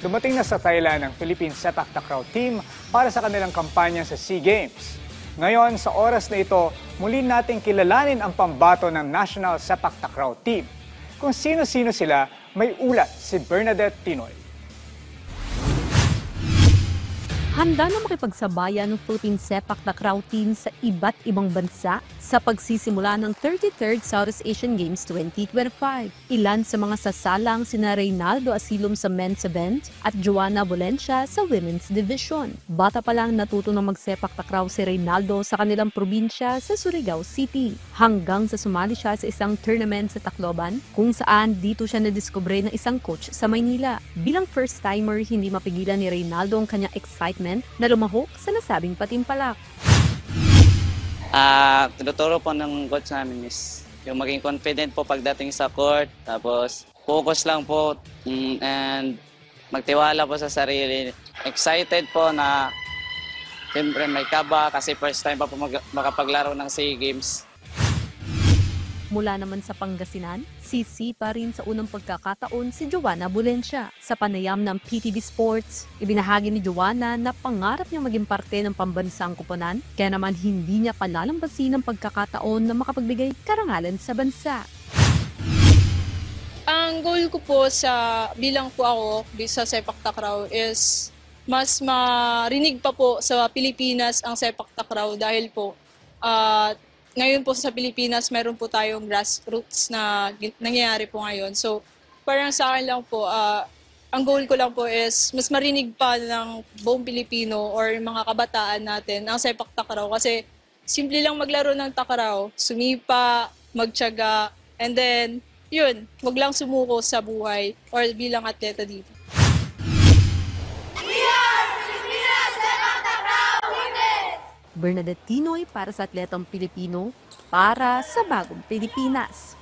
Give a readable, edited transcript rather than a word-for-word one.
Dumating na sa Thailand ang Philippine Sepak Takraw team para sa kanilang kampanya sa SEA Games. Ngayon, sa oras na ito, muli nating kilalanin ang pambato ng National Sepak Takraw team. Kung sino-sino sila, may ulat si Bernadette Tinoy. Handa na makipagsabayan ng Philippine Sepak Takraw team sa iba't ibang bansa sa pagsisimula ng 33rd Southeast Asian Games 2025. Ilan sa mga sasalang sina Reynaldo Asilom sa men's event at Joanna Valencia sa women's division. Bata pa lang natuto na magsepak takraw si Reynaldo sa kanilang probinsya sa Surigao City. Hanggang sa sumali siya sa isang tournament sa Tacloban kung saan dito siya nadiskubre ng isang coach sa Maynila. Bilang first-timer, hindi mapigilan ni Reynaldo ang kanyang excitement na lumahok sa nasabing patimpalak. Tinuturo po ng coach namin is yung maging confident po pagdating sa court, tapos focus lang po and magtiwala po sa sarili. Excited po na siyempre may kaba kasi first time pa po makapaglaro ng SEA Games. Mula naman sa Pangasinan, sisi pa rin sa unang pagkakataon si Joanna Valencia. Sa panayam ng PTV Sports, ibinahagi ni Joanna na pangarap niya maging parte ng pambansang koponan, kaya naman hindi niya palalambasin ang pagkakataon na makapagbigay karangalan sa bansa. Ang goal ko po bilang po ako sa sepak takraw is mas marinig pa po sa Pilipinas ang sepak takraw dahil po ngayon po sa Pilipinas, meron po tayong grassroots na nangyayari po ngayon. So, parang sa akin lang po, ang goal ko lang po is mas marinig pa ng buong Pilipino or mga kabataan natin ang sepak takraw. Kasi simple lang maglaro ng takraw, sumipa, magtiyaga, and then, yun, wag lang sumuko sa buhay or bilang atleta dito. Bernadette Tinoy para sa Atletang Pilipino, para sa Bagong Pilipinas.